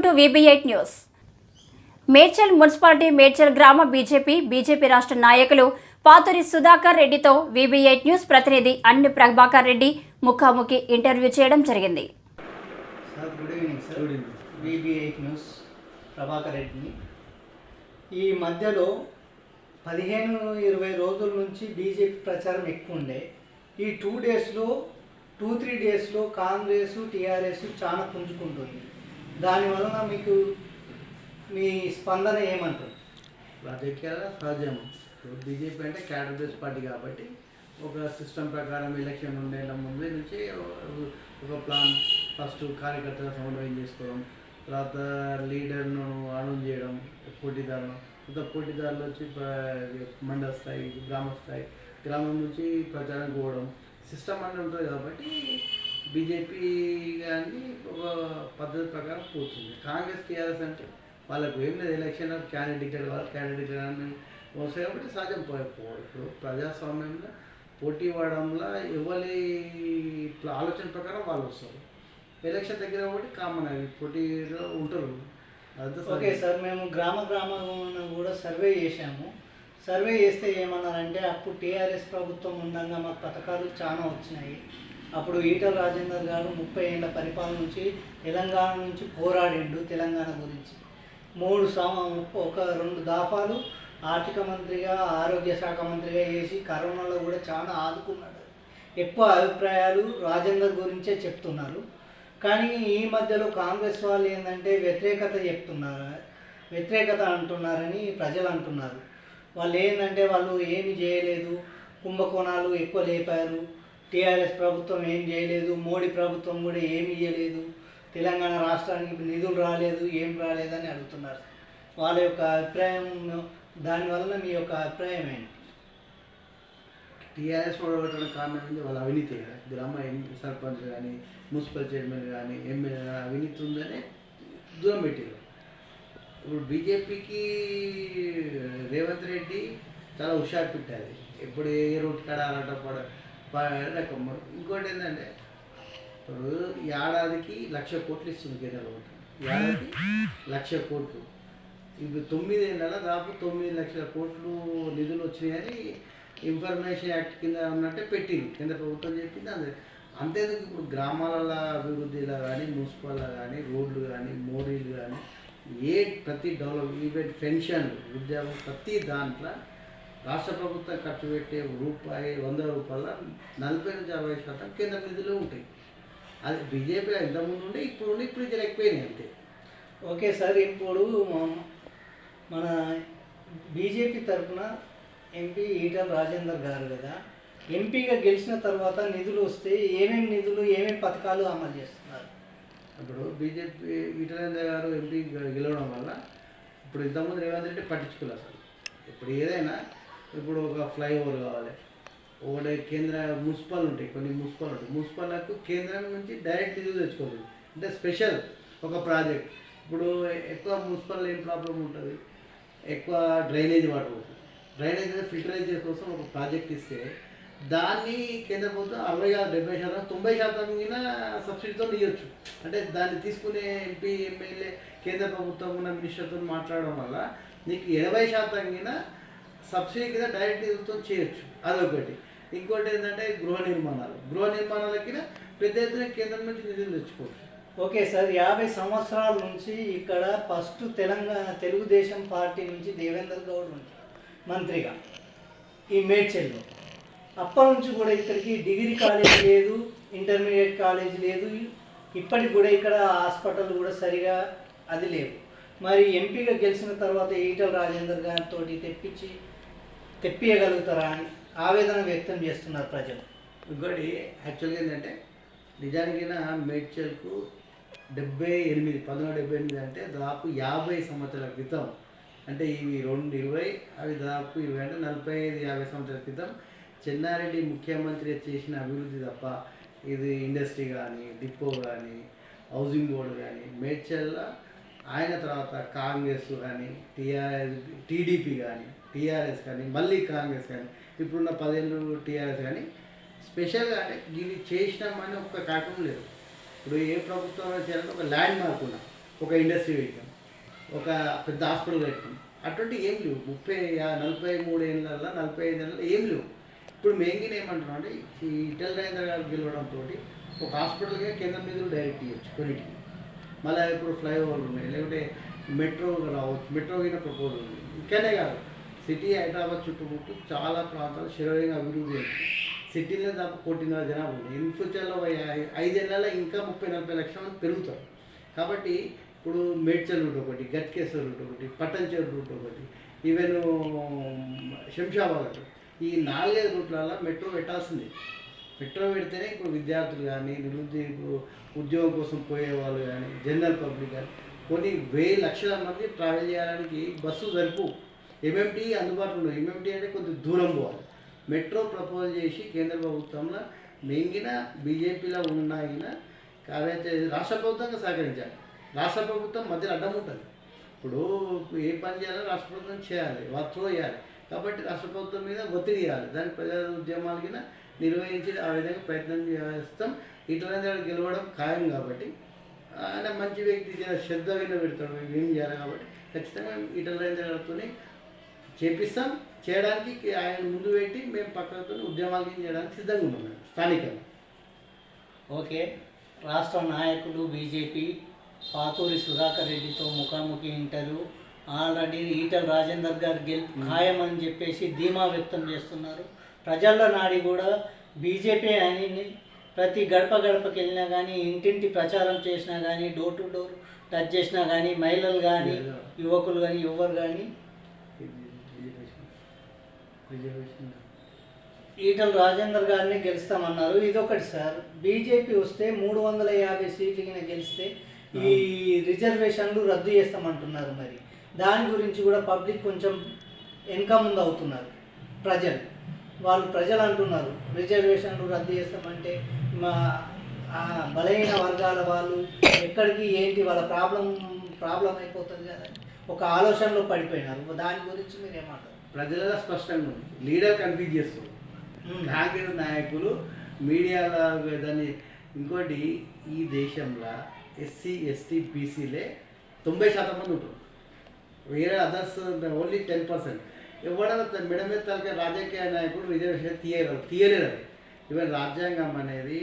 To VB8 news. Medchal municipality Medchal గ్రామ BJP రాష్ట్ర నాయకులు పాతూరి సుధాకర్ రెడ్డితో VB8 న్యూస్ ప్రతినిధి అన్ని ప్రభాకర్ రెడ్డి ముఖాముఖి ఇంటర్వ్యూ చేయడం జరిగింది. Sir good evening sir. VB8 news Prabhakar రెడ్డిని. ఈ మధ్యలో 15-20 రోజుల నుంచి బీజేపీ ప్రచారం ఎక్కువ ఉండే. ఈ 2-3 డేస్లో కాంగ్రెస్ టీఆర్ఎస్ చాలా పుంజుకుంటుంది. దానివలన మీకు మీ స్పందన ఏమంటారు? రాజకీయాల సహజం. బీజేపీ అంటే క్యాడర్ బేస్ పార్టీ కాబట్టి ఒక సిస్టమ్ ప్రకారం ఎలక్షన్ ఉండేలా ముందే నుంచి ఒక ప్లాన్, ఫస్ట్ కార్యకర్తల సమన్వయం చేసుకోవడం, తర్వాత లీడర్ను అనౌన్స్ చేయడం, పోటీదారులు వచ్చి మండల స్థాయి, గ్రామ స్థాయి, గ్రామం నుంచి ప్రచారం పోవడం సిస్టమ్ అనేది ఉంటుంది కాబట్టి బీజేపీ కానీ ఒక పద్ధతి ప్రకారం పోతుంది. కాంగ్రెస్ టీఆర్ఎస్ అంటే వాళ్ళకు ఏం లేదు, ఎలక్షన్ క్యాండిడేట్ అని వస్తాయి కాబట్టి సహజం పోయిపోవాలి. ఇప్పుడు ప్రజాస్వామ్యంలో పోటీ పడడంలో ఎవరి ఆలోచన ప్రకారం వాళ్ళు వస్తారు. ఎలక్షన్ దగ్గర కాబట్టి కామన్ అవి పోటీలో ఉంటారు. ఓకే సార్, మేము గ్రామాన కూడా సర్వే చేశాము. సర్వే చేస్తే ఏమన్నారంటే అప్పుడు టీఆర్ఎస్ ప్రభుత్వం ఉండగా మాకు పథకాలు చాలా వచ్చినాయి. అప్పుడు ఈటల రాజేందర్ గారు 30 ఏళ్ళ పరిపాలన నుంచి తెలంగాణ నుంచి పోరాడిండు. తెలంగాణ గురించి 2 దఫాలు ఆర్థిక మంత్రిగా, ఆరోగ్య శాఖ మంత్రిగా చేసి కరోనాలో కూడా చాలా ఆదుకున్నాడు. ఎక్కువ అభిప్రాయాలు రాజేందర్ గురించే చెప్తున్నారు. కానీ ఈ మధ్యలో కాంగ్రెస్ వాళ్ళు ఏంటంటే వ్యతిరేకత అంటున్నారని ప్రజలు అంటున్నారు. వాళ్ళు ఏంటంటే వాళ్ళు ఏమి చేయలేదు, కుంభకోణాలు ఎక్కువ లేపారు, టీఆర్ఎస్ ప్రభుత్వం ఏం చేయలేదు, మోడీ ప్రభుత్వం కూడా ఏమి ఇవ్వలేదు, తెలంగాణ రాష్ట్రానికి నిధులు రాలేదు, ఏం రాలేదని అడుగుతున్నారు. వాళ్ళ యొక్క అభిప్రాయం, దానివల్ల మీ యొక్క అభిప్రాయం ఏంటి? టీఆర్ఎస్ ఓడగొట్టడానికి కారణం ఏంటి? వాళ్ళ అవినీతి కదా. గ్రామ సర్పంచ్ కానీ, మున్సిపల్ చైర్మన్ కానీ, ఎమ్మెల్యే అవినీతి ఉందని దూరం పెట్టారు. ఇప్పుడు బీజేపీకి రేవంత్ రెడ్డి చాలా హుషారు పెట్టారు. ఇప్పుడు ఏ రూట్ కాడ రకం. ఇంకోటి ఏంటంటే ఇప్పుడు ఏడాదికి 1,00,000 కోట్లు ఇస్తుంది కేంద్ర ప్రభుత్వం. ఏడాదికి 1,00,000 కోట్లు. ఇప్పుడు 9 ఏళ్ళ దాదాపు 9 లక్షల కోట్లు నిధులు వచ్చినాయని ఇన్ఫర్మేషన్ యాక్ట్ కింద ఉన్నట్టే పెట్టింది కేంద్ర ప్రభుత్వం చెప్పింది. అంతేందుకు ఇప్పుడు గ్రామాల అభివృద్ధిలో కానీ, మున్సిపల్లో కానీ, రోడ్లు కానీ, మోరీలు కానీ, ప్రతి డెవలప్ ఈవెంట్, పెన్షన్లు, ఉద్యోగం, ప్రతి దాంట్లో రాష్ట్ర ప్రభుత్వం ఖర్చు పెట్టే ₹100 40-50% కేంద్ర నిధులు ఉంటాయి. అది బీజేపీలో ఇంతకుముందు ఉండే, ఇప్పుడు ఎక్కువైనాయి అంతే. ఓకే సార్, ఇప్పుడు మన బీజేపీ తరఫున ఎంపీ ఈటల రాజేందర్ గారు కదా, ఎంపీగా గెలిచిన తర్వాత నిధులు వస్తే ఏమేమి పథకాలు అమలు చేస్తున్నారు? ఇప్పుడు బీజేపీ ఈటల గారు ఎంపీ గెలవడం వల్ల ఇప్పుడు ఇంతకుముందు రేవంత్ రెడ్డి పట్టించుకోలేదు అసలు. ఇప్పుడు ఏదైనా ఇప్పుడు ఒక ఫ్లైఓవర్ కావాలి, ఒకటి కేంద్ర మున్సిపల్ ఉంటాయి, కొన్ని మున్సిపల్లకు కేంద్రం నుంచి డైరెక్ట్ నిధులు తెచ్చుకోవాలి. అంటే స్పెషల్ ఒక ప్రాజెక్ట్. ఇప్పుడు ఎక్కువ మున్సిపల్ ఏం ప్రాబ్లం ఉంటుంది, ఎక్కువ డ్రైనేజ్ వాటర్ ఉంటుంది. డ్రైనేజ్ ఫిల్టరేజ్ కోసం ఒక ప్రాజెక్ట్ ఇస్తే దాన్ని కేంద్ర ప్రభుత్వం 60-70%, 90% సబ్సిడీతో ఇవ్వచ్చు. అంటే దాన్ని తీసుకునే ఎంపీ, ఎమ్మెల్యే, కేంద్ర ప్రభుత్వం ఉన్న మినిస్టర్తో మాట్లాడడం వల్ల నీకు 80% సబ్సిడీ కింద డైరెక్ట్ నిధులతో చేయొచ్చు. అదొకటి. ఇంకోటి ఏంటంటే గృహ నిర్మాణాలకి పెద్ద ఎత్తున కేంద్రం నుంచి నిధులు తెచ్చుకోవచ్చు. ఓకే సార్, 50 సంవత్సరాల నుంచి ఇక్కడ ఫస్ట్ తెలుగుదేశం పార్టీ నుంచి దేవేందర్ గౌడ్ ఉంటారు మంత్రిగా ఈ మేడ్చల్లో. అప్పటి నుంచి కూడా ఇక్కడికి డిగ్రీ కాలేజ్ లేదు, ఇంటర్మీడియట్ కాలేజ్ లేదు, ఇప్పటికి కూడా ఇక్కడ హాస్పిటల్ కూడా సరిగా అది లేవు. మరి ఎంపీగా గెలిచిన తర్వాత ఈటల రాజేందర్ గారితో తెప్పియగలుగుతారా అని ఆవేదన వ్యక్తం చేస్తున్నారు ప్రజలు. ఇంకోటి యాక్చువల్గా ఏంటంటే నిజానికైనా మేడ్చల్కు 1978 అంటే దాదాపు 50 సంవత్సరాల క్రితం, అంటే ఇవి 20 అవి దాదాపు 20 అంటే 45-50 సంవత్సరాల క్రితం చెన్నారెడ్డి ముఖ్యమంత్రి చేసిన అభివృద్ధి తప్ప ఇది ఇండస్ట్రీ కానీ, డిపో కానీ, హౌసింగ్ బోర్డు కానీ మేడ్చల్లో ఆయన తర్వాత కాంగ్రెస్ కానీ, టీడీపీ కానీ, టీఆర్ఎస్ కానీ, మళ్ళీ కాంగ్రెస్ కానీ, ఇప్పుడున్న 10 ఏళ్ళు టీఆర్ఎస్ కానీ స్పెషల్గా అంటే దీన్ని చేసినామని ఒక్క కార్యక్రమం లేదు. ఇప్పుడు ఏ ప్రభుత్వం చేయాలంటే ఒక ల్యాండ్ మార్క్ ఉన్నా ఒక ఇండస్ట్రీ పెట్టాం, ఒక పెద్ద హాస్పిటల్ పెట్టాం. అటువంటి ఏం లేవు. 43 ఏళ్ళల్లో 45 ఏళ్ళలో ఏం లేవు. ఇప్పుడు మెయిన్గా ఏమంటున్నాం అంటే ఈ ఈటెల రాజేందర్ గారు గెలవడంతో ఒక హాస్పిటల్గా కేంద్రం నిధులు డైరెక్ట్ ఇవ్వచ్చు కొన్నిటికి. మళ్ళీ ఇప్పుడు ఫ్లైఓవర్లు ఉన్నాయి, లేకుంటే మెట్రో రావచ్చు, మెట్రో అయిన ప్రపోజల్ ఉంది. ఇక్కడనే కాదు, సిటీ హైదరాబాద్ చుట్టుముట్టు చాలా ప్రాంతాలు శరవేగంగా అభివృద్ధి అవుతుంది. సిటీలో దాకా 1,00,00,000 జనాభా ఉంది. ఇన్ ఫ్యూచర్లో 5 ఏళ్ళలో ఇంకా 30-40 లక్షల మంది పెరుగుతారు. కాబట్టి ఇప్పుడు మేడ్చల్ రూట్ ఒకటి, గట్కేశ్వర్ రూట్ ఒకటి, పట్టంచేరు రూట్ ఒకటి, ఈవెన్ శంషాబాద్ ఒకటి, ఈ 4-5 రూట్లలో మెట్రో పెట్టాల్సిందే. మెట్రో పెడితేనే ఇప్పుడు విద్యార్థులు కానీ, నిరుద్యోగులు, ఉద్యోగం కోసం పోయే వాళ్ళు కానీ, జనరల్ పబ్లిక్ కానీ కొన్ని 1000 లక్షల మంది ట్రావెల్ చేయడానికి బస్సు సరిపో. ఎంఎంటీ అందుబాటులో ఉండవు. ఎంఎంటీ అంటే కొద్దిగా దూరం పోవాలి. మెట్రో ప్రపోజ్ చేసి కేంద్ర ప్రభుత్వంలో మెయిన్గా బీజేపీలో ఉన్నాయినా కాకపోతే రాష్ట్ర ప్రభుత్వంగా సహకరించాలి. రాష్ట్ర ప్రభుత్వం మధ్యలో అడ్డం ఉంటుంది. ఇప్పుడు ఏ పని చేయాలో రాష్ట్ర ప్రభుత్వం చేయాలి, వర్క్ చేయాలి. కాబట్టి రాష్ట్ర ప్రభుత్వం మీద ఒత్తిడి చేయాలి. దాని ప్రజా ఉద్యమాల కింద నిర్వహించి ఆ విధంగా ప్రయత్నం చేస్తాం. ఇట్లనే గెలవడం ఖాయం కాబట్టి ఆయన మంచి వ్యక్తి, శ్రద్ధ విన్న పెడతాడు, ఏం చేయాలి. కాబట్టి ఖచ్చితంగా ఇటలతోనే చేపిస్తాం. చేయడానికి ఆయన ముందు పెట్టి మేము పక్కతో ఉద్యమాలు చేయడానికి సిద్ధంగా ఉన్నాం స్థానికంగా. ఓకే, రాష్ట్ర నాయకులు బీజేపీ పాతూరి సుధాకర్ రెడ్డితో ముఖాముఖి ఇంటర్వ్యూ. ఆల్రెడీ ఈటెల రాజేందర్ గారు గెలుపు ఖాయమని చెప్పేసి ధీమా వ్యక్తం చేస్తున్నారు. ప్రజల నాడి కూడా బీజేపీ అని ప్రతి గడప గడపకి వెళ్ళినా కానీ, ఇంటింటి ప్రచారం చేసినా కానీ, డోర్ టు డోర్ టచ్ చేసినా కానీ, మహిళలు కానీ, యువకులు కానీ, ఎవరు కానీ ఈటెల రాజేందర్ గారిని గెలుస్తామన్నారు. ఇదొకటి సార్, బీజేపీ వస్తే 350 సీట్లు కింద గెలిస్తే ఈ రిజర్వేషన్లు రద్దు చేస్తామంటున్నారు. మరి దాని గురించి కూడా పబ్లిక్ కొంచెం వెనక ముందు అవుతున్నారు. ప్రజలు అంటున్నారు రిజర్వేషన్లు రద్దు చేస్తామంటే మా బలహీన వర్గాల వాళ్ళు ఎక్కడికి ఏంటి వాళ్ళ ప్రాబ్లం అయిపోతుంది కదా, ఒక ఆలోచనలో పడిపోయినారు. దాని గురించి మీరు ఏమంటారు? ప్రజలలో స్పష్టంగా ఉంది, లీడర్ కన్ఫ్యూజ్ చేస్తారు. కాంగ్రెస్ నాయకులు మీడియాలో దాన్ని. ఇంకోటి, ఈ దేశంలో ఎస్సీ ఎస్టీ బీసీలే 90% మంది ఉంటారు. వేరే అదర్స్ ఓన్లీ 10%. ఎవడన్నా మెడ మీద తలకే రాజకీయ నాయకుడు రిజర్వేషన్ తీయలేరు. ఈవెన్ రాజ్యాంగం అనేది